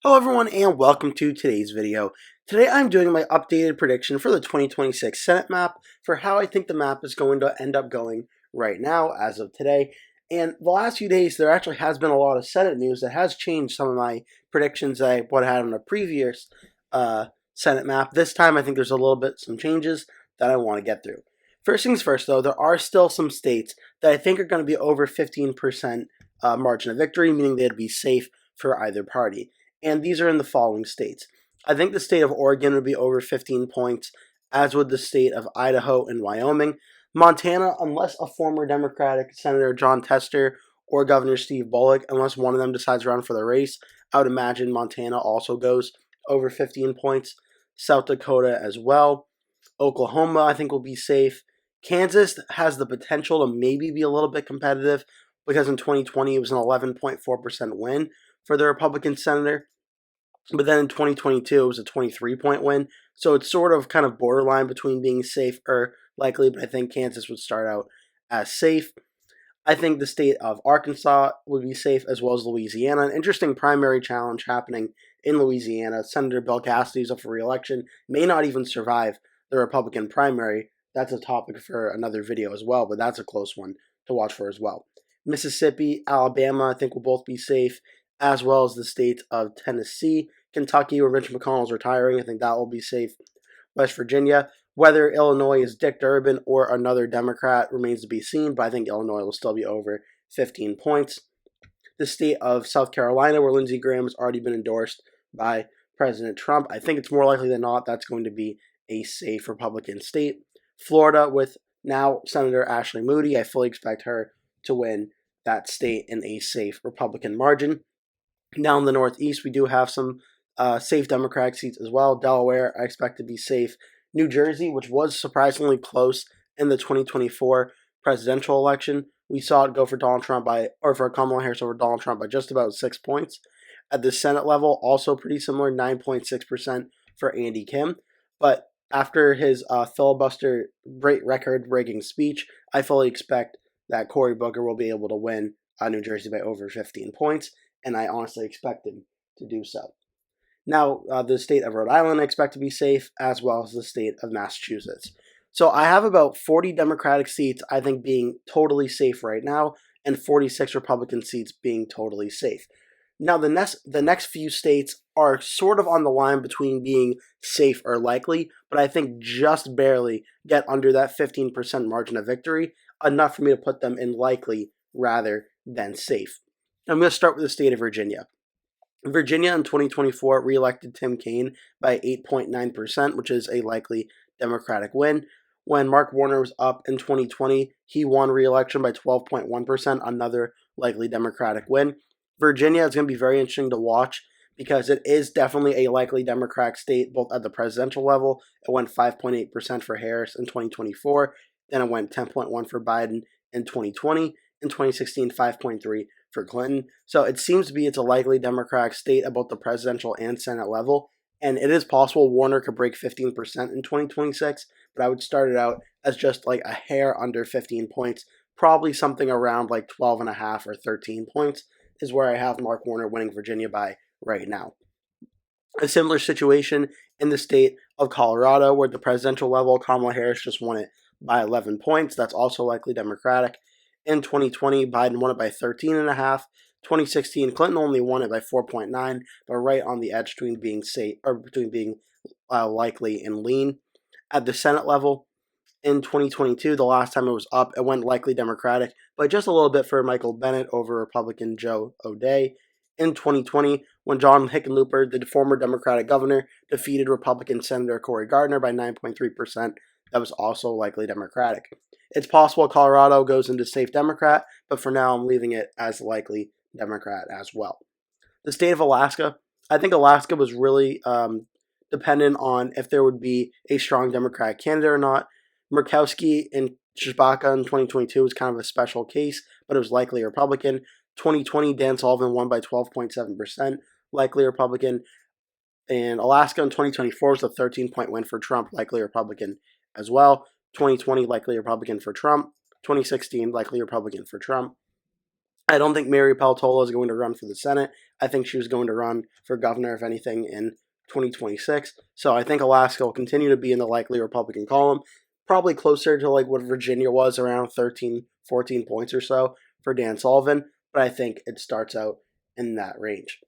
Hello everyone and welcome to today's video. Today I'm doing my updated prediction for the 2026 Senate map for how I think the map is going to end up going right now as of today. And the last few days there actually has been a lot of Senate news that has changed some of my predictions that I would have had on a previous Senate map. This time I think there's a little bit some changes that I want to get through. First things first though, there are still some states that I think are going to be over 15% margin of victory, meaning they'd be safe for either party. And these are in the following states. I think the state of Oregon would be over 15 points, as would the state of Idaho and Wyoming. Montana, unless a former Democratic Senator John Tester or Governor Steve Bullock, unless one of them decides to run for the race, I would imagine Montana also goes over 15 points. South Dakota as well. Oklahoma, I think, will be safe. Kansas has the potential to maybe be a little bit competitive because in 2020 it was an 11.4% win for the Republican senator. But then in 2022, it was a 23-point win. So it's sort of kind of borderline between being safe or likely, but I think Kansas would start out as safe. I think the state of Arkansas would be safe, as well as Louisiana. An interesting primary challenge happening in Louisiana. Senator Bill Cassidy is up for re-election, may not even survive the Republican primary. That's a topic for another video as well, but that's a close one to watch for as well. Mississippi, Alabama, I think will both be safe, as well as the state of Tennessee. Kentucky, where Mitch McConnell's retiring, I think that will be safe. West Virginia, whether Illinois is Dick Durbin or another Democrat remains to be seen, but I think Illinois will still be over 15 points. The state of South Carolina, where Lindsey Graham has already been endorsed by President Trump, I think it's more likely than not that's going to be a safe Republican state. Florida, with now Senator Ashley Moody, I fully expect her to win that state in a safe Republican margin. Now in the Northeast, we do have some safe Democratic seats as well. Delaware, I expect to be safe. New Jersey, which was surprisingly close in the 2024 presidential election, we saw it go for Donald Trump for Kamala Harris over Donald Trump by just about 6 points. At the Senate level, also pretty similar, 9.6% for Andy Kim. But after his filibuster record-breaking speech, I fully expect that Cory Booker will be able to win New Jersey by over 15 points, and I honestly expect him to do so. Now, the state of Rhode Island I expect to be safe, as well as the state of Massachusetts. So I have about 40 Democratic seats, I think, being totally safe right now, and 46 Republican seats being totally safe. Now, the next few states are sort of on the line between being safe or likely, but I think just barely get under that 15% margin of victory, enough for me to put them in likely rather than safe. I'm going to start with the state of Virginia. Virginia in 2024 re-elected Tim Kaine by 8.9%, which is a likely Democratic win. When Mark Warner was up in 2020, he won re-election by 12.1%, another likely Democratic win. Virginia is going to be very interesting to watch because it is definitely a likely Democratic state, both at the presidential level. It went 5.8% for Harris in 2024, then it went 10.1% for Biden in 2020. In 2016, 5.3% for Clinton. So it seems to be it's a likely Democratic state at both the presidential and Senate level. And it is possible Warner could break 15% in 2026, but I would start it out as just like a hair under 15 points, probably something around like 12.5 or 13 points is where I have Mark Warner winning Virginia by right now. A similar situation in the state of Colorado, where at the presidential level, Kamala Harris just won it by 11 points. That's also likely Democratic. In 2020, Biden won it by 13.5. 2016, Clinton only won it by 4.9, but right on the edge between being safe or between being likely and lean. At the Senate level, in 2022, the last time it was up, it went likely Democratic, but just a little bit for Michael Bennet over Republican Joe O'Dea. In 2020, when John Hickenlooper, the former Democratic governor, defeated Republican Senator Cory Gardner by 9.3%, that was also likely Democratic. It's possible Colorado goes into safe Democrat, but for now I'm leaving it as likely Democrat as well. The state of Alaska, I think Alaska was really dependent on if there would be a strong Democratic candidate or not. Murkowski and Chewbacca in 2022 was kind of a special case, but it was likely Republican. 2020, Dan Sullivan won by 12.7%, likely Republican. And Alaska in 2024 was a 13-point win for Trump, likely Republican as well. 2020, likely Republican for Trump. 2016, likely Republican for Trump. I don't think Mary Peltola is going to run for the Senate. I think she was going to run for governor, if anything, in 2026. So I think Alaska will continue to be in the likely Republican column, probably closer to like what Virginia was, around 13, 14 points or so for Dan Sullivan. But I think it starts out in that range.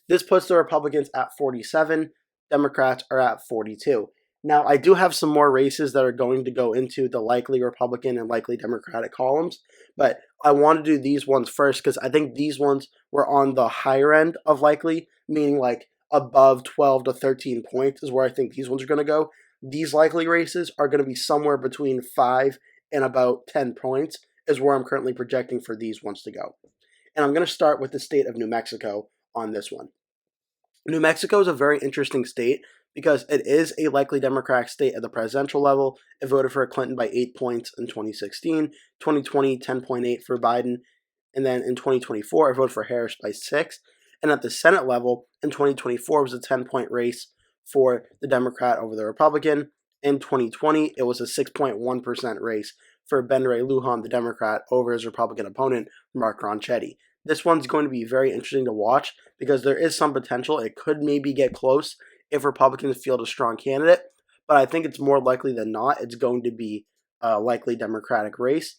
This puts the Republicans at 47. Democrats are at 42. Now, I do have some more races that are going to go into the likely Republican and likely Democratic columns, but I want to do these ones first because I think these ones were on the higher end of likely, meaning like above 12 to 13 points is where I think these ones are going to go. These likely races are going to be somewhere between 5 and about 10 points, is where I'm currently projecting for these ones to go. And I'm going to start with the state of New Mexico on this one. New Mexico is a very interesting state because it is a likely Democratic state at the presidential level. It voted for Clinton by 8 points in 2016, 2020, 10.8 for Biden, and then in 2024, it voted for Harris by 6. And at the Senate level, in 2024, it was a 10-point race for the Democrat over the Republican. In 2020, it was a 6.1% race for Ben Ray Lujan, the Democrat, over his Republican opponent, Mark Ronchetti. This one's going to be very interesting to watch because there is some potential. It could maybe get close if Republicans field a strong candidate, but I think it's more likely than not it's going to be a likely Democratic race.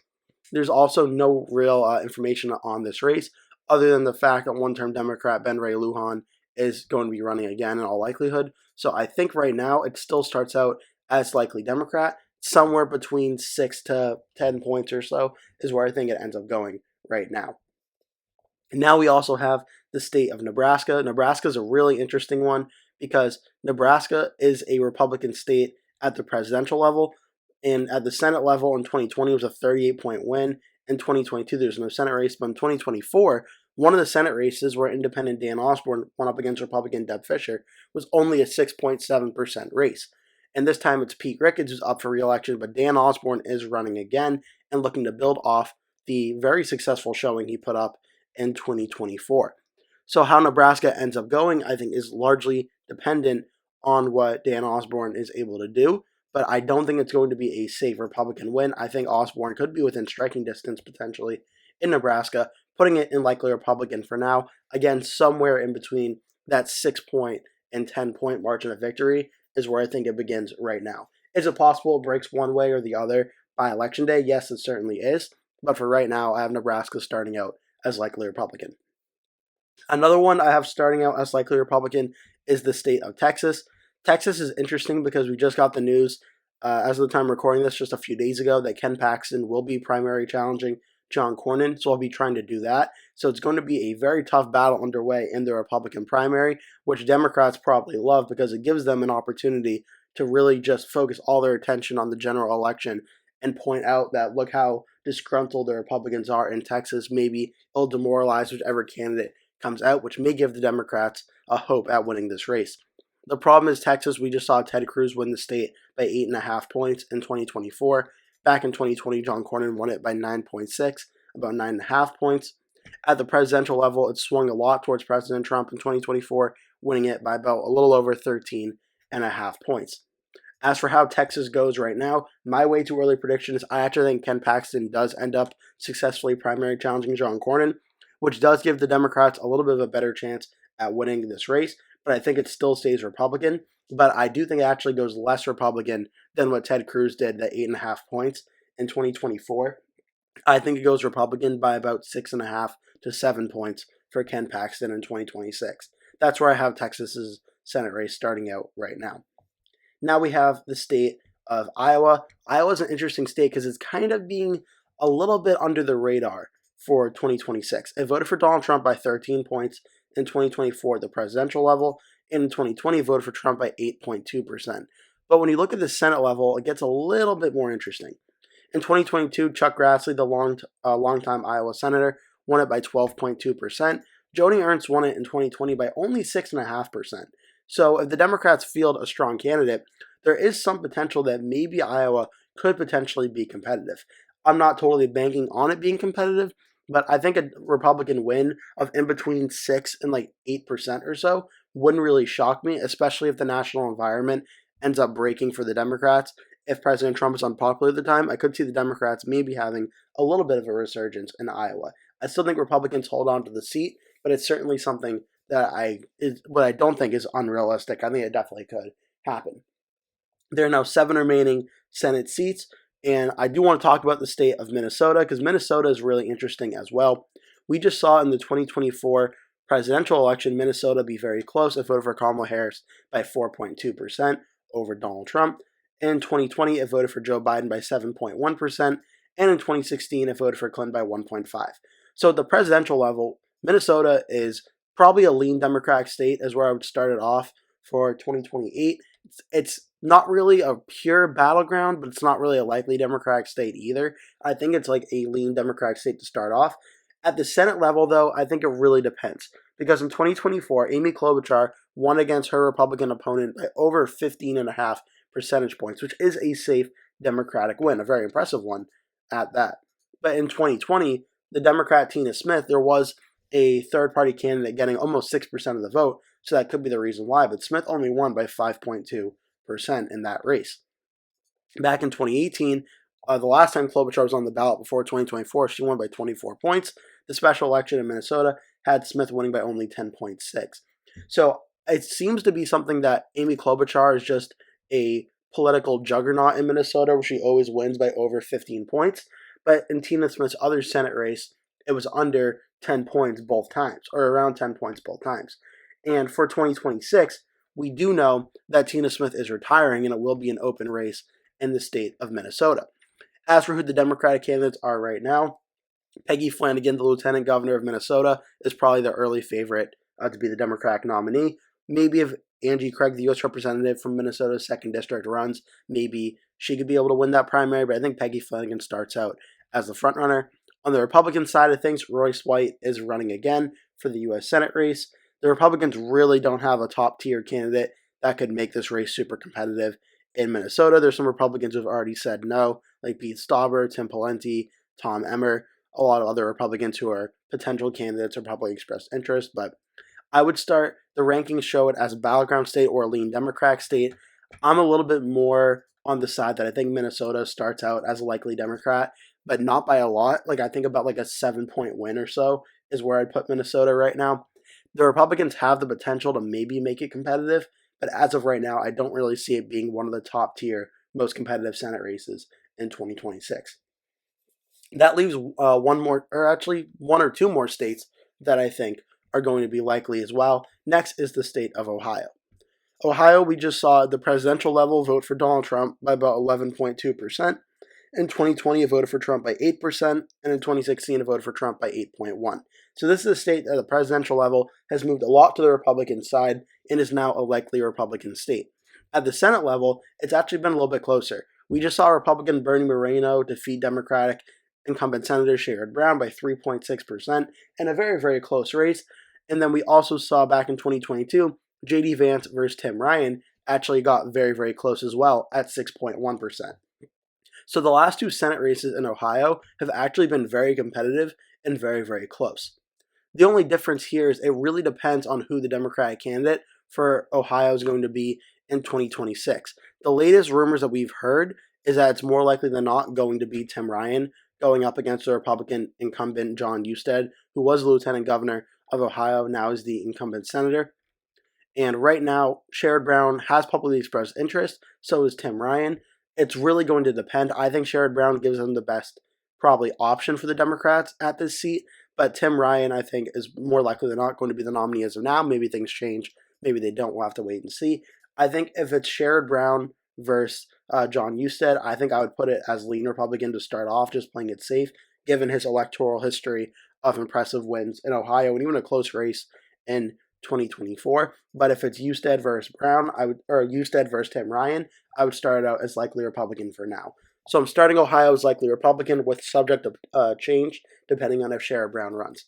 There's also no real information on this race other than the fact that one-term Democrat Ben Ray Lujan is going to be running again in all likelihood. So I think right now it still starts out as likely Democrat. Somewhere between 6 to 10 points or so is where I think it ends up going right now. And now we also have the state of Nebraska. Nebraska is a really interesting one because Nebraska is a Republican state at the presidential level. And at the Senate level in 2020, it was a 38-point win. In 2022, there's no Senate race. But in 2024, one of the Senate races where independent Dan Osborne went up against Republican Deb Fischer was only a 6.7% race. And this time it's Pete Ricketts who's up for re-election, but Dan Osborne is running again and looking to build off the very successful showing he put up in 2024. So how Nebraska ends up going, I think, is largely dependent on what Dan Osborne is able to do, but I don't think it's going to be a safe Republican win. I think Osborne could be within striking distance potentially in Nebraska, putting it in likely Republican for now. Again, somewhere in between that 6-point and 10-point margin of victory is where I think it begins right now. Is it possible it breaks one way or the other by Election Day? Yes, it certainly is, but for right now, I have Nebraska starting out as likely Republican. Another one I have starting out as likely Republican is the state of Texas. Texas is interesting because we just got the news, as of the time recording this, just a few days ago, that Ken Paxton will be primary challenging John Cornyn, so I'll be trying to do that. So it's going to be a very tough battle underway in the Republican primary, which Democrats probably love because it gives them an opportunity to really just focus all their attention on the general election and point out that look how disgruntled the Republicans are in Texas. Maybe it'll demoralize whichever candidate comes out, which may give the Democrats a hope at winning this race. The problem is Texas, we just saw Ted Cruz win the state by 8.5 points in 2024. Back in 2020, John Cornyn won it by 9.6, about 9.5 points. At the presidential level, it swung a lot towards President Trump in 2024, winning it by about a little over 13.5 points. As for how Texas goes right now, my way too early prediction is I actually think Ken Paxton does end up successfully primary challenging John Cornyn, which does give the Democrats a little bit of a better chance at winning this race, but I think it still stays Republican. But I do think it actually goes less Republican than what Ted Cruz did, that 8.5 points in 2024. I think it goes Republican by about 6.5 to 7 points for Ken Paxton in 2026. That's where I have Texas's Senate race starting out right now. Now we have the state of Iowa. Iowa's an interesting state because it's kind of being a little bit under the radar for 2026. It voted for Donald Trump by 13 points in 2024 at the presidential level. In 2020, it voted for Trump by 8.2%. But when you look at the Senate level, it gets a little bit more interesting. In 2022, Chuck Grassley, the longtime Iowa senator, won it by 12.2%. Joni Ernst won it in 2020 by only 6.5%. So if the Democrats field a strong candidate, there is some potential that maybe Iowa could potentially be competitive. I'm not totally banking on it being competitive, but I think a Republican win of in between 6 and like 8% or so wouldn't really shock me, especially if the national environment ends up breaking for the Democrats. If President Trump is unpopular at the time, I could see the Democrats maybe having a little bit of a resurgence in Iowa. I still think Republicans hold on to the seat, but it's certainly something that what I don't think is unrealistic. I think it definitely could happen. There are now 7 remaining Senate seats, and I do want to talk about the state of Minnesota because Minnesota is really interesting as well. We just saw in the 2024 presidential election Minnesota be very close. It voted for Kamala Harris by 4.2% over Donald Trump. In 2020, it voted for Joe Biden by 7.1%, and in 2016, it voted for Clinton by 1.5%. So at the presidential level, Minnesota is probably a lean Democratic state, is where I would start it off for 2028. It's not really a pure battleground, but it's not really a likely Democratic state either. I think it's like a lean Democratic state to start off. At the Senate level, though, I think it really depends. Because in 2024, Amy Klobuchar won against her Republican opponent by over 15.5 percentage points, which is a safe Democratic win, a very impressive one at that. But in 2020, the Democrat Tina Smith, there was a third-party candidate getting almost 6% of the vote, so that could be the reason why. But Smith only won by 5.2% in that race. Back in 2018, the last time Klobuchar was on the ballot before 2024, she won by 24 points. The special election in Minnesota had Smith winning by only 10.6. So it seems to be something that Amy Klobuchar is just a political juggernaut in Minnesota, where she always wins by over 15 points. But in Tina Smith's other Senate race, it was under 10 points both times, or around 10 points both times. And for 2026, we do know that Tina Smith is retiring, and it will be an open race in the state of Minnesota. As for who the Democratic candidates are right now, Peggy Flanagan, the lieutenant governor of Minnesota, is probably the early favorite to be the Democratic nominee. Maybe if Angie Craig, the U.S. representative from Minnesota's 2nd District, runs, maybe she could be able to win that primary, but I think Peggy Flanagan starts out as the frontrunner. On the Republican side of things, Royce White is running again for the U.S. Senate race. The Republicans really don't have a top-tier candidate that could make this race super competitive. In Minnesota, there's some Republicans who have already said no, like Pete Stauber, Tim Pawlenty, Tom Emmer, a lot of other Republicans who are potential candidates or probably expressed interest. But I would start, the rankings show it as a battleground state or a lean Democratic state. I'm a little bit more on the side that I think Minnesota starts out as a likely Democrat, but not by a lot. Like I think about like a 7-point win or so is where I'd put Minnesota right now. The Republicans have the potential to maybe make it competitive, but as of right now, I don't really see it being one of the top tier, most competitive Senate races in 2026. That leaves one or two more states that I think are going to be likely as well. Next is the state of Ohio. Ohio, we just saw at the presidential level vote for Donald Trump by about 11.2%. In 2020, it voted for Trump by 8%, and in 2016, it voted for Trump by 8.1%. So this is a state at the presidential level has moved a lot to the Republican side and is now a likely Republican state. At the Senate level, it's actually been a little bit closer. We just saw Republican Bernie Moreno defeat Democratic incumbent Senator Sherrod Brown by 3.6% in a very, very close race. And then we also saw back in 2022, J.D. Vance versus Tim Ryan actually got very, very close as well at 6.1%. So the last 2 Senate races in Ohio have actually been very competitive and very, very close. The only difference here is it really depends on who the Democratic candidate for Ohio is going to be in 2026. The latest rumors that we've heard is that it's more likely than not going to be Tim Ryan going up against the Republican incumbent Jon Husted, who was the lieutenant governor of Ohio, now is the incumbent senator. And right now, Sherrod Brown has publicly expressed interest, so is Tim Ryan. It's really going to depend. I think Sherrod Brown gives them the best probably option for the Democrats at this seat, but Tim Ryan, I think, is more likely than not going to be the nominee as of now. Maybe things change. Maybe they don't. We'll have to wait and see. I think if it's Sherrod Brown versus Jon Husted, I think I would put it as lean Republican to start off, just playing it safe, given his electoral history of impressive wins in Ohio and even a close race in 2024. But if it's Husted versus Husted versus Tim Ryan, I would start it out as likely Republican for now. So I'm starting Ohio as likely Republican with subject to change depending on if Sherrod Brown runs.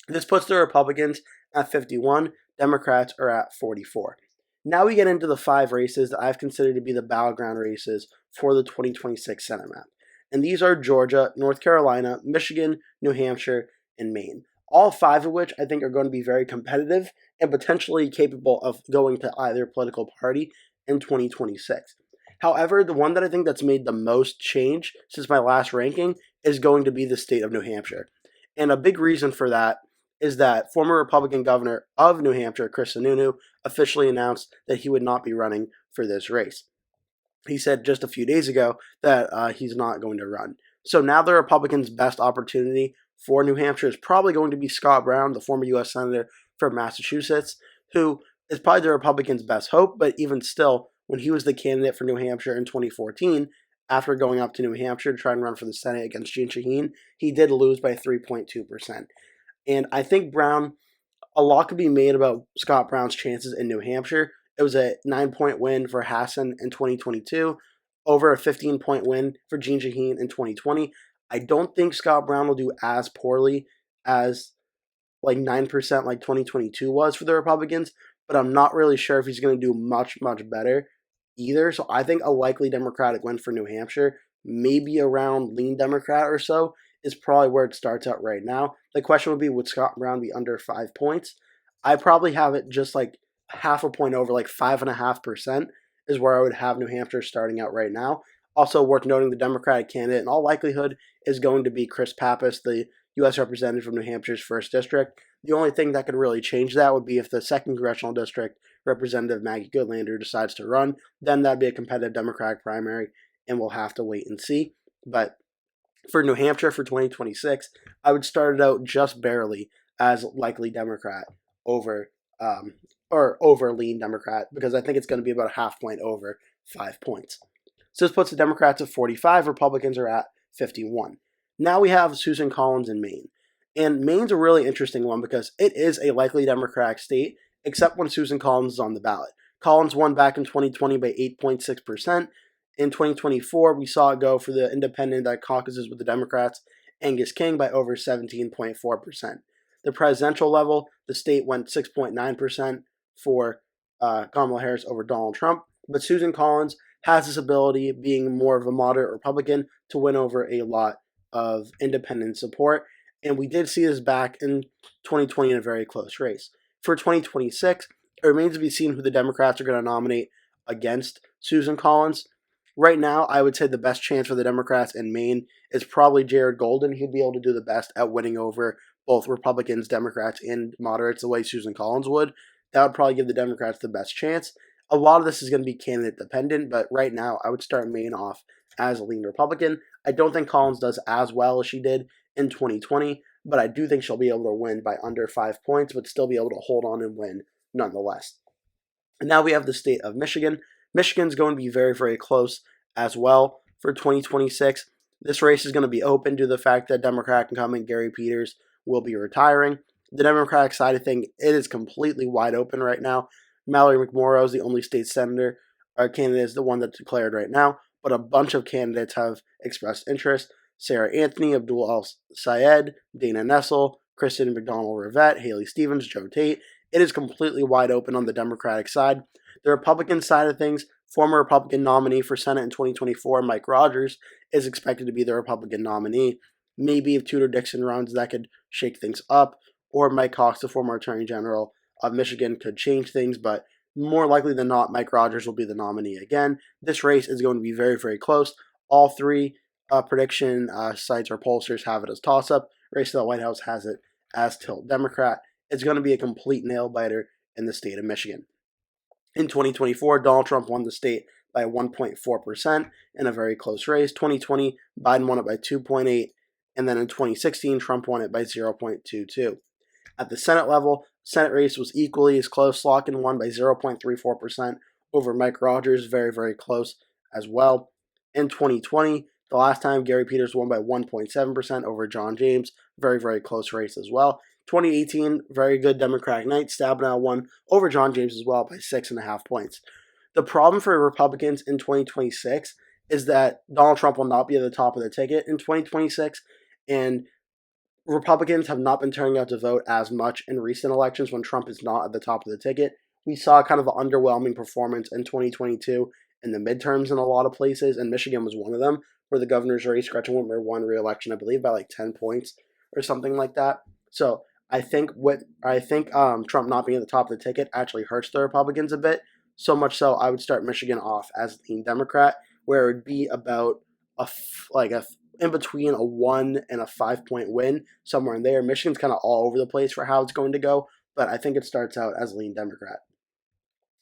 This puts the Republicans at 51, Democrats are at 44. Now we get into the 5 races that I've considered to be the battleground races for the 2026 Senate map. And these are Georgia, North Carolina, Michigan, New Hampshire, and Maine. All 5 of which I think are going to be very competitive and potentially capable of going to either political party in 2026. However, the one that I think that's made the most change since my last ranking is going to be the state of New Hampshire. And a big reason for that is that former Republican governor of New Hampshire, Chris Sununu, officially announced that he would not be running for this race. He said just a few days ago that he's not going to run. So now the Republicans' best opportunity for New Hampshire is probably going to be Scott Brown, the former U.S. Senator from Massachusetts, who is probably the Republicans' best hope. But even still, when he was the candidate for New Hampshire in 2014, after going up to New Hampshire to try and run for the Senate against Jeanne Shaheen, he did lose by 3.2%. And I think Brown, a lot could be made about Scott Brown's chances in New Hampshire. It was a 9-point win for Hassan in 2022, over a 15-point win for Jeanne Shaheen in 2020. I don't think Scott Brown will do as poorly as like 9% like 2022 was for the Republicans, but I'm not really sure if he's going to do much, much better either. So I think a likely Democratic win for New Hampshire, maybe around lean Democrat or so, is probably where it starts out right now. The question would be, would Scott Brown be under 5 points? I probably have it just like half a point over, like 5.5% is where I would have New Hampshire starting out right now. Also worth noting, the Democratic candidate in all likelihood is going to be Chris Pappas, the U.S. representative from New Hampshire's 1st District. The only thing that could really change that would be if the 2nd Congressional District Representative Maggie Goodlander decides to run. Then that'd be a competitive Democratic primary, and we'll have to wait and see. But for New Hampshire for 2026, I would start it out just barely as likely Democrat over over lean Democrat, because I think it's going to be about a half point over 5 points. So this puts the Democrats at 45, Republicans are at 51. Now we have Susan Collins in Maine. And Maine's a really interesting one because it is a likely Democratic state, except when Susan Collins is on the ballot. Collins won back in 2020 by 8.6%. In 2024, we saw it go for the independent that caucuses with the Democrats, Angus King, by over 17.4%. The presidential level, the state went 6.9% for Kamala Harris over Donald Trump. But Susan Collins has this ability, being more of a moderate Republican, to win over a lot of independent support. And we did see this back in 2020 in a very close race. For 2026, it remains to be seen who the Democrats are going to nominate against Susan Collins. Right now, I would say the best chance for the Democrats in Maine is probably Jared Golden. He'd be able to do the best at winning over both Republicans, Democrats, and moderates the way Susan Collins would. That would probably give the Democrats the best chance. A lot of this is going to be candidate dependent, but right now I would start Maine off as a lean Republican. I don't think Collins does as well as she did in 2020, but I do think she'll be able to win by under 5 points, but still be able to hold on and win nonetheless. And now we have the state of Michigan. Michigan's going to be very, very close as well for 2026. This race is going to be open due to the fact that Democratic incumbent Gary Peters will be retiring. The Democratic side of things, it is completely wide open right now. Mallory McMorrow is the only state senator. Our candidate is the one that's declared right now, but a bunch of candidates have expressed interest. Sarah Anthony, Abdul El-Sayed, Dana Nessel, Kristen McDonald-Rivette, Haley Stevens, Joe Tate. It is completely wide open on the Democratic side. The Republican side of things, former Republican nominee for Senate in 2024, Mike Rogers, is expected to be the Republican nominee. Maybe if Tudor Dixon runs, that could shake things up, or Mike Cox, the former Attorney General of Michigan, could change things, but more likely than not, Mike Rogers will be the nominee again. This race is going to be very, very close. All three prediction sites or pollsters have it as toss-up. Race to the White House has it as tilt Democrat. It's going to be a complete nail-biter in the state of Michigan. In 2024, Donald Trump won the state by 1.4% in a very close race. 2020, Biden won it by 2.8%, and then in 2016, Trump won it by 0.22%. At the Senate level, Senate race was equally as close. Slotkin won by 0.34% over Mike Rogers, very, very close as well. In 2020, the last time Gary Peters won by 1.7% over John James, very, very close race as well. 2018, very good Democratic night. Stabenow won over John James as well by 6.5 points. The problem for Republicans in 2026 is that Donald Trump will not be at the top of the ticket in 2026, and Republicans have not been turning out to vote as much in recent elections when Trump is not at the top of the ticket. We saw kind of an underwhelming performance in 2022 in the midterms in a lot of places, and Michigan was one of them, where the governor's race, Gretchen Whitmer won re-election, I believe, by like 10 points or something like that. So I think Trump not being at the top of the ticket actually hurts the Republicans a bit. So much so, I would start Michigan off as lean Democrat, where it would be about in between a 1 and a 5-point win, somewhere in there. Michigan's kind of all over the place for how it's going to go, but I think it starts out as lean Democrat.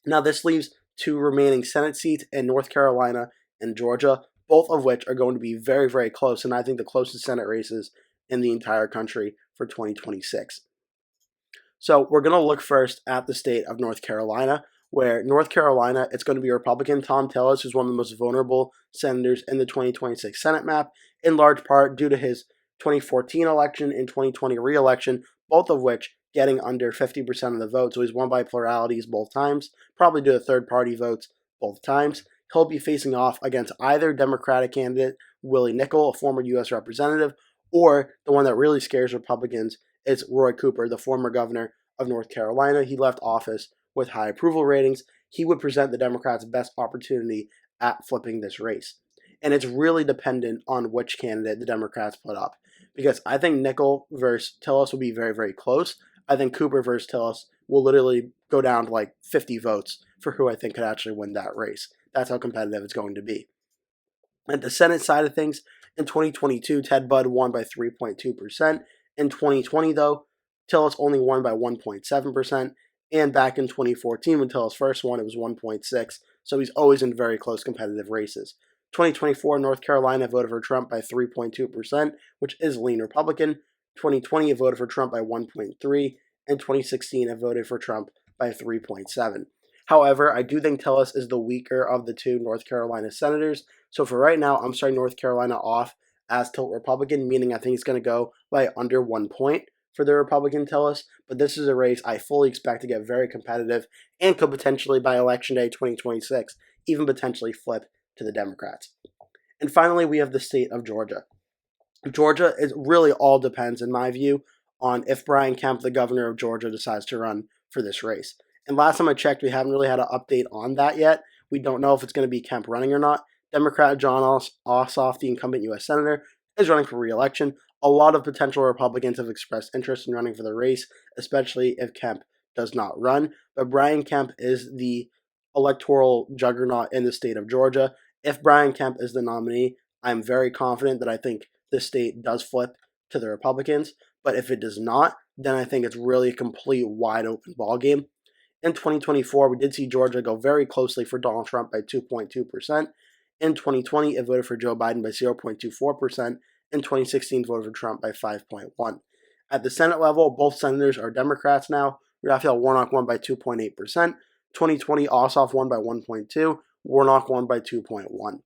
Now, this leaves 2 remaining Senate seats in North Carolina and Georgia, both of which are going to be very, very close, and I think the closest Senate races in the entire country for 2026. So we're going to look first at the state of North Carolina, where North Carolina, it's going to be Republican Thom Tillis, who's one of the most vulnerable senators in the 2026 Senate map, in large part due to his 2014 election and 2020 re-election, both of which getting under 50% of the vote. So he's won by pluralities both times, probably due to third-party votes both times. He'll be facing off against either Democratic candidate, Willie Nickel, a former U.S. representative, or the one that really scares Republicans, is Roy Cooper, the former governor of North Carolina. He left office with high approval ratings. He would present the Democrats' best opportunity at flipping this race. And it's really dependent on which candidate the Democrats put up. Because I think Nickel versus Tillis will be very, very close. I think Cooper versus Tillis will literally go down to like 50 votes for who I think could actually win that race. That's how competitive it's going to be. At the Senate side of things, in 2022, Ted Budd won by 3.2%. In 2020, though, Tillis only won by 1.7%. And back in 2014, when Tillis first won, it was 1.6%. So he's always in very close competitive races. 2024, North Carolina voted for Trump by 3.2%, which is lean Republican. 2020, it voted for Trump by 1.3%. And 2016, it voted for Trump by 3.7%. However, I do think Tillis is the weaker of the 2 North Carolina senators. So for right now, I'm starting North Carolina off as tilt Republican, meaning I think it's going to go by under 1 point for the Republican Tillis. But this is a race I fully expect to get very competitive and could potentially, by Election Day 2026, even potentially flip to the Democrats. And finally, we have the state of Georgia. Georgia, it really all depends, in my view, on if Brian Kemp, the governor of Georgia, decides to run for this race. And last time I checked, we haven't really had an update on that yet. We don't know if it's going to be Kemp running or not. Democrat John Ossoff, the incumbent U.S. Senator, is running for re-election. A lot of potential Republicans have expressed interest in running for the race, especially if Kemp does not run. But Brian Kemp is the electoral juggernaut in the state of Georgia. If Brian Kemp is the nominee, I'm very confident that I think this state does flip to the Republicans. But if it does not, then I think it's really a complete wide open ballgame. In 2024, we did see Georgia go very closely for Donald Trump by 2.2%. In 2020, it voted for Joe Biden by 0.24%. In 2016, voted for Trump by 5.1%. At the Senate level, both senators are Democrats now. Raphael Warnock won by 2.8%. 2020, Ossoff won by 1.2%. Warnock won by 2.1%.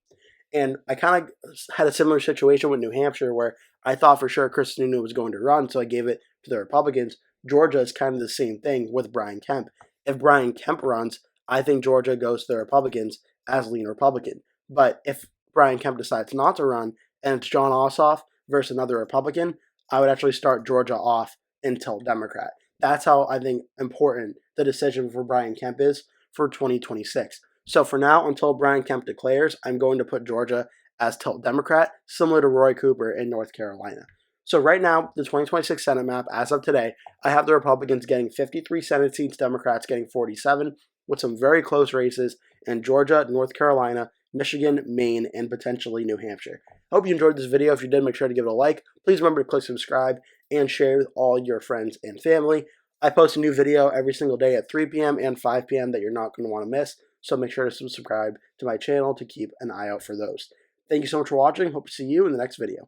And I kind of had a similar situation with New Hampshire where I thought for sure Chris Sununu was going to run, so I gave it to the Republicans. Georgia is kind of the same thing with Brian Kemp. If Brian Kemp runs, I think Georgia goes to the Republicans as lean Republican. But if Brian Kemp decides not to run and it's John Ossoff versus another Republican, I would actually start Georgia off until Democrat. That's how I think important the decision for Brian Kemp is for 2026. So for now, until Brian Kemp declares, I'm going to put Georgia as tilt Democrat, similar to Roy Cooper in North Carolina. So right now, the 2026 Senate map, as of today, I have the Republicans getting 53 Senate seats, Democrats getting 47, with some very close races in Georgia, North Carolina, Michigan, Maine, and potentially New Hampshire. I hope you enjoyed this video. If you did, make sure to give it a like. Please remember to click subscribe and share with all your friends and family. I post a new video every single day at 3 p.m. and 5 p.m. that you're not going to want to miss, so make sure to subscribe to my channel to keep an eye out for those. Thank you so much for watching. Hope to see you in the next video.